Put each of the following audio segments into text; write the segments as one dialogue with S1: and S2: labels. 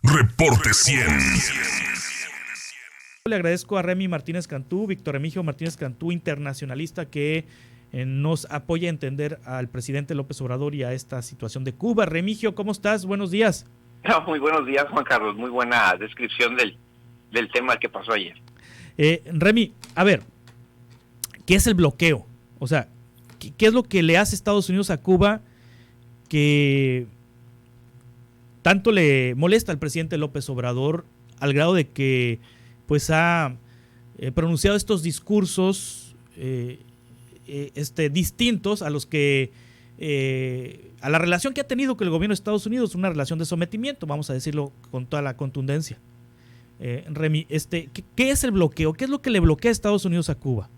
S1: Reporte 100.
S2: Le agradezco a Remy Martínez Cantú, Víctor Remigio Martínez Cantú, internacionalista, que nos apoya a entender al presidente López Obrador y a esta situación de Cuba. Remigio, ¿cómo estás? Buenos días.
S3: Muy buenos días, Juan Carlos. Muy buena descripción del tema que pasó ayer.
S2: Remy, a ver, ¿qué es el bloqueo? O sea, ¿qué es lo que le hace Estados Unidos a Cuba que tanto le molesta al presidente López Obrador al grado de que pues ha pronunciado estos discursos distintos a los que a la relación que ha tenido con el gobierno de Estados Unidos, una relación de sometimiento, vamos a decirlo con toda la contundencia? Remy, ¿qué es el bloqueo? ¿Qué es lo que le bloquea a Estados Unidos a Cuba?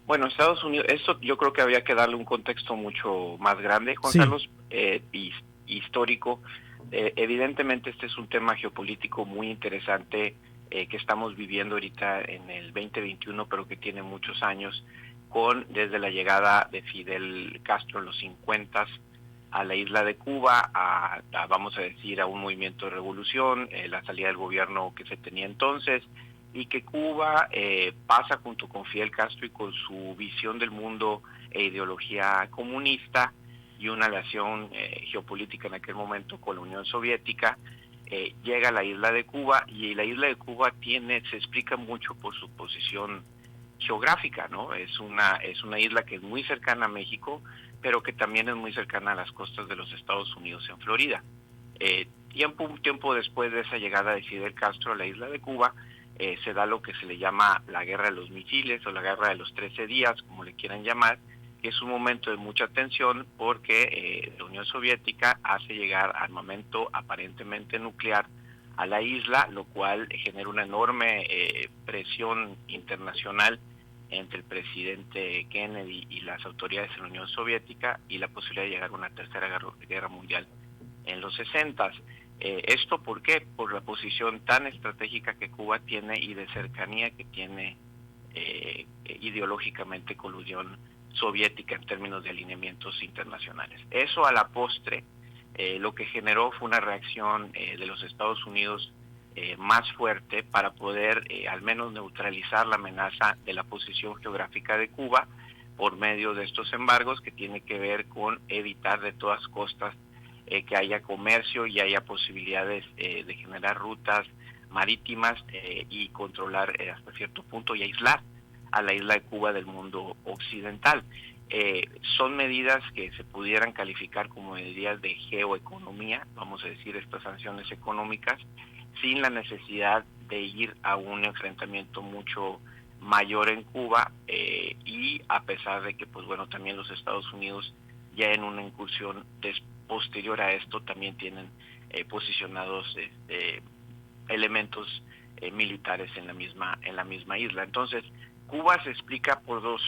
S3: Bueno, Estados Unidos, esto yo creo que había que darle un contexto mucho más grande, Juan
S2: Sí.
S3: Carlos, histórico. Evidentemente este es un tema geopolítico muy interesante que estamos viviendo ahorita en el 2021, pero que tiene muchos años, desde la llegada de Fidel Castro en los 50 a la isla de Cuba, vamos a decir, a un movimiento de revolución, la salida del gobierno que se tenía entonces, y que Cuba pasa junto con Fidel Castro y con su visión del mundo e ideología comunista y una relación geopolítica en aquel momento con la Unión Soviética, llega a la isla de Cuba, y la isla de Cuba se explica mucho por su posición geográfica, ¿no? Es una isla que es muy cercana a México, pero que también es muy cercana a las costas de los Estados Unidos en Florida. Un tiempo después de esa llegada de Fidel Castro a la isla de Cuba, se da lo que se le llama la Guerra de los Misiles o la Guerra de los 13 días, como le quieran llamar, que es un momento de mucha tensión porque la Unión Soviética hace llegar armamento aparentemente nuclear a la isla, lo cual genera una enorme presión internacional entre el presidente Kennedy y las autoridades de la Unión Soviética y la posibilidad de llegar a una tercera guerra mundial en los 60. ¿Esto por qué? Por la posición tan estratégica que Cuba tiene y de cercanía que tiene ideológicamente con la Unión Soviética en términos de alineamientos internacionales. Eso a la postre lo que generó fue una reacción de los Estados Unidos más fuerte para poder al menos neutralizar la amenaza de la posición geográfica de Cuba por medio de estos embargos, que tiene que ver con evitar de todas costas que haya comercio y haya posibilidades de generar rutas marítimas y controlar hasta cierto punto y aislar a la isla de Cuba del mundo occidental. Son medidas que se pudieran calificar como medidas de geoeconomía, vamos a decir, estas sanciones económicas, sin la necesidad de ir a un enfrentamiento mucho mayor en Cuba, y a pesar de que, pues bueno, también los Estados Unidos ya en una incursión posterior a esto también tienen posicionados elementos militares en la misma isla. Entonces, Cuba se explica por dos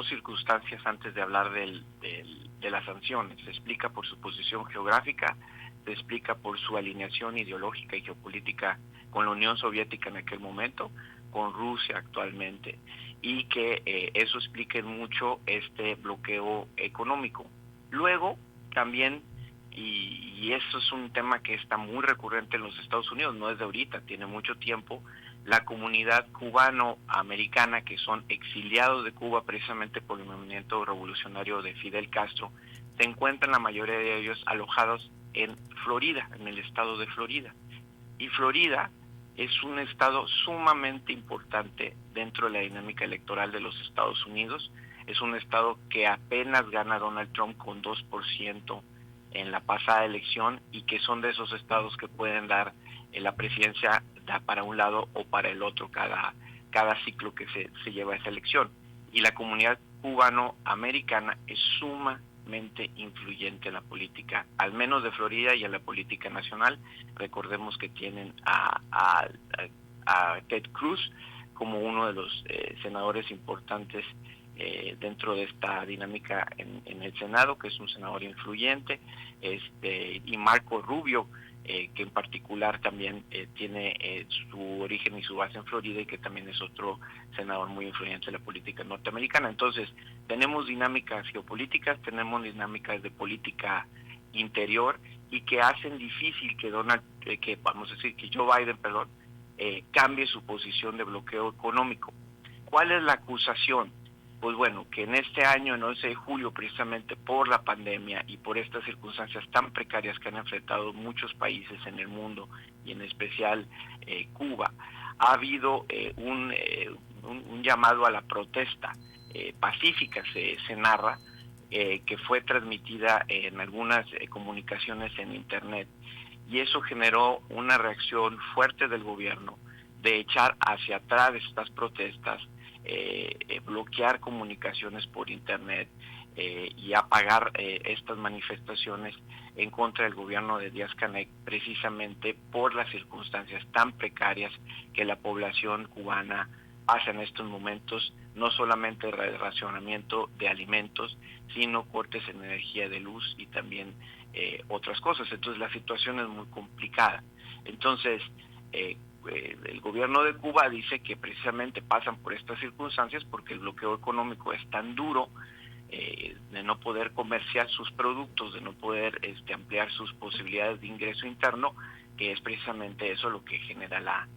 S3: circunstancias antes de hablar de las sanciones. Se explica por su posición geográfica, se explica por su alineación ideológica y geopolítica con la Unión Soviética en aquel momento, con Rusia actualmente, y que eso explica mucho este bloqueo económico. Luego, también, y eso es un tema que está muy recurrente en los Estados Unidos, no es de ahorita, tiene mucho tiempo, la comunidad cubano-americana, que son exiliados de Cuba precisamente por el movimiento revolucionario de Fidel Castro, se encuentran la mayoría de ellos alojados en Florida, en el estado de Florida. Y Florida es un estado sumamente importante dentro de la dinámica electoral de los Estados Unidos. Es un estado que apenas gana Donald Trump con 2% en la pasada elección, y que son de esos estados que pueden dar la presidencia para un lado o para el otro cada ciclo que se lleva a esa elección. Y la comunidad cubano-americana es sumamente influyente en la política, al menos de Florida, y en la política nacional. Recordemos que tienen a Ted Cruz como uno de los senadores importantes dentro de esta dinámica en el Senado, que es un senador influyente, y Marco Rubio, que en particular también tiene su origen y su base en Florida, y que también es otro senador muy influyente en la política norteamericana. Entonces, tenemos dinámicas geopolíticas, tenemos dinámicas de política interior, y que hacen difícil que Donald vamos a decir que Joe Biden, perdón, cambie su posición de bloqueo económico. ¿Cuál es la acusación? Pues bueno, que en este año, en 11 de julio, precisamente por la pandemia y por estas circunstancias tan precarias que han enfrentado muchos países en el mundo, y en especial Cuba, ha habido un llamado a la protesta pacífica, se narra, que fue transmitida en algunas comunicaciones en Internet, y eso generó una reacción fuerte del gobierno de echar hacia atrás estas protestas, bloquear comunicaciones por Internet y apagar estas manifestaciones en contra del gobierno de Díaz-Canel, precisamente por las circunstancias tan precarias que la población cubana pasa en estos momentos, no solamente el racionamiento de alimentos, sino cortes en energía de luz y también otras cosas. Entonces la situación es muy complicada. Entonces el gobierno de Cuba dice que precisamente pasan por estas circunstancias porque el bloqueo económico es tan duro, de no poder comerciar sus productos, de no poder ampliar sus posibilidades de ingreso interno, que es precisamente eso lo que genera la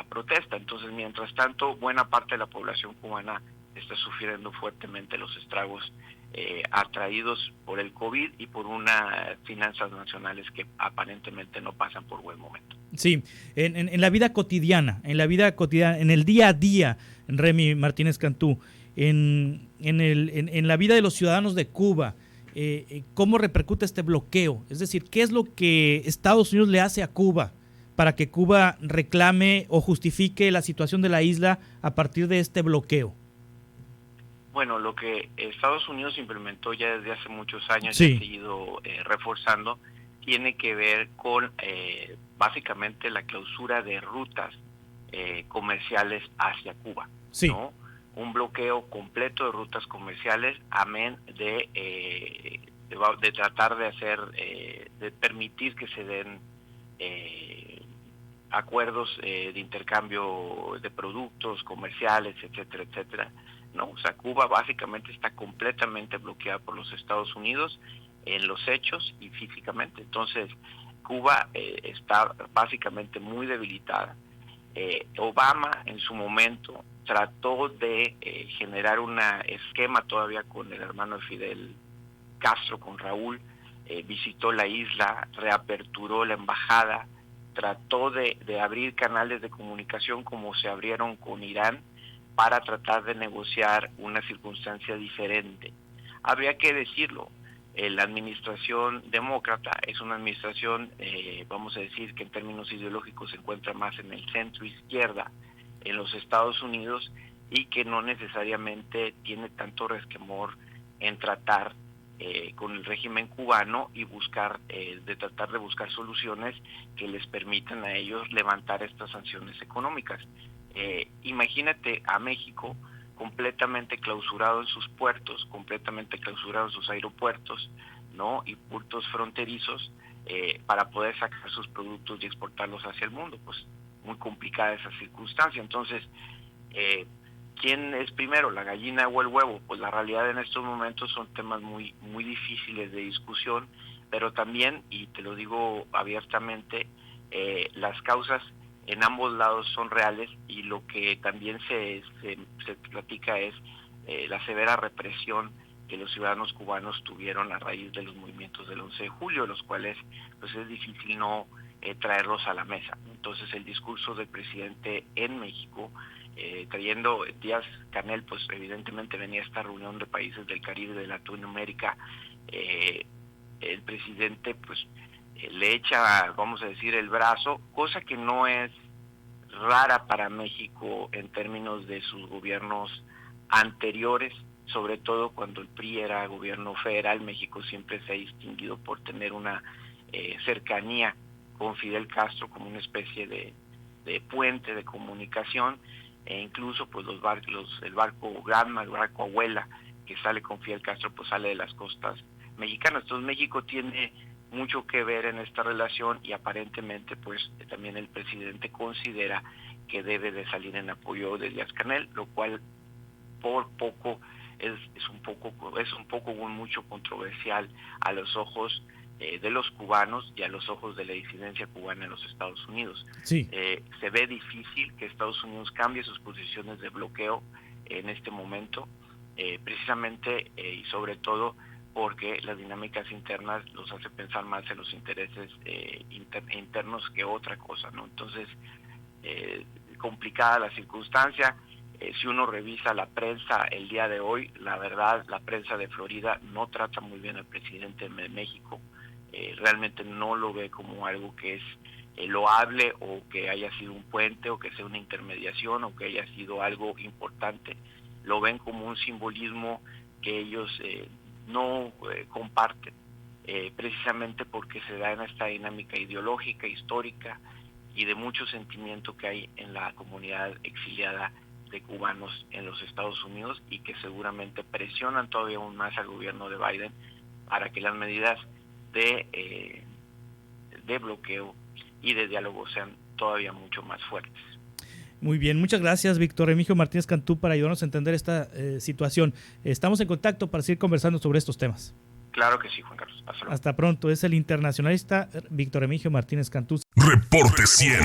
S3: protesta. Entonces, mientras tanto, buena parte de la población cubana está sufriendo fuertemente los estragos atraídos por el COVID y por unas finanzas nacionales que aparentemente no pasan por buen momento.
S2: Sí, en la vida cotidiana, en el día a día, Remy Martínez Cantú, en la vida de los ciudadanos de Cuba, ¿cómo repercute este bloqueo? Es decir, ¿qué es lo que Estados Unidos le hace a Cuba para que Cuba reclame o justifique la situación de la isla a partir de este bloqueo?
S3: Bueno, lo que Estados Unidos implementó ya desde hace muchos años,
S2: sí,
S3: y ha seguido reforzando, tiene que ver con básicamente la clausura de rutas comerciales hacia Cuba,
S2: sí,
S3: ¿no? Un bloqueo completo de rutas comerciales, amén de tratar de hacer, de permitir que se den acuerdos de intercambio de productos comerciales, etcétera, etcétera. No, o sea, Cuba básicamente está completamente bloqueada por los Estados Unidos en los hechos y físicamente. Entonces, Cuba está básicamente muy debilitada. Obama en su momento trató de generar un esquema todavía con el hermano de Fidel Castro, con Raúl, visitó la isla, reaperturó la embajada, trató de abrir canales de comunicación como se abrieron con Irán para tratar de negociar una circunstancia diferente. Habría que decirlo, la administración demócrata es una administración, vamos a decir que en términos ideológicos se encuentra más en el centro izquierda en los Estados Unidos y que no necesariamente tiene tanto resquemor en tratar con el régimen cubano y tratar de buscar soluciones que les permitan a ellos levantar estas sanciones económicas. Imagínate a México completamente clausurado en sus puertos, completamente clausurado en sus aeropuertos, ¿no? Y puntos fronterizos para poder sacar sus productos y exportarlos hacia el mundo. Pues muy complicada esa circunstancia. Entonces, ¿quién es primero, la gallina o el huevo? Pues la realidad en estos momentos son temas muy, muy difíciles de discusión, pero también, y te lo digo abiertamente, las causas en ambos lados son reales, y lo que también se platica es la severa represión que los ciudadanos cubanos tuvieron a raíz de los movimientos del 11 de julio, los cuales pues es difícil no traerlos a la mesa. Entonces el discurso del presidente en México, trayendo Díaz-Canel, pues evidentemente venía a esta reunión de países del Caribe, de Latinoamérica, el presidente pues le echa, vamos a decir, el brazo, cosa que no es rara para México en términos de sus gobiernos anteriores, sobre todo cuando el PRI era gobierno federal. México siempre se ha distinguido por tener una cercanía con Fidel Castro como una especie de puente de comunicación, e incluso pues el barco Granma, el barco Abuela, que sale con Fidel Castro, pues sale de las costas mexicanas. Entonces México tiene mucho que ver en esta relación, y aparentemente pues también el presidente considera que debe de salir en apoyo de Díaz-Canel, lo cual por poco es un poco mucho controversial a los ojos de los cubanos y a los ojos de la disidencia cubana en los Estados Unidos.
S2: Sí.
S3: Se ve difícil que Estados Unidos cambie sus posiciones de bloqueo en este momento, precisamente y sobre todo porque las dinámicas internas los hace pensar más en los intereses internos que otra cosa, ¿no? Entonces, complicada la circunstancia. Si uno revisa la prensa el día de hoy, la verdad, la prensa de Florida no trata muy bien al presidente de México. Realmente no lo ve como algo que es loable, o que haya sido un puente, o que sea una intermediación, o que haya sido algo importante. Lo ven como un simbolismo que ellos no comparten, precisamente porque se da en esta dinámica ideológica, histórica y de mucho sentimiento que hay en la comunidad exiliada de cubanos en los Estados Unidos, y que seguramente presionan todavía aún más al gobierno de Biden para que las medidas de bloqueo y de diálogo sean todavía mucho más fuertes.
S2: Muy bien, muchas gracias, Víctor Remigio Martínez Cantú, por ayudarnos a entender esta situación. Estamos en contacto para seguir conversando sobre estos temas.
S3: Claro que sí, Juan Carlos.
S2: Hasta pronto. Es el internacionalista Víctor Remigio Martínez Cantú.
S1: Reporte 100.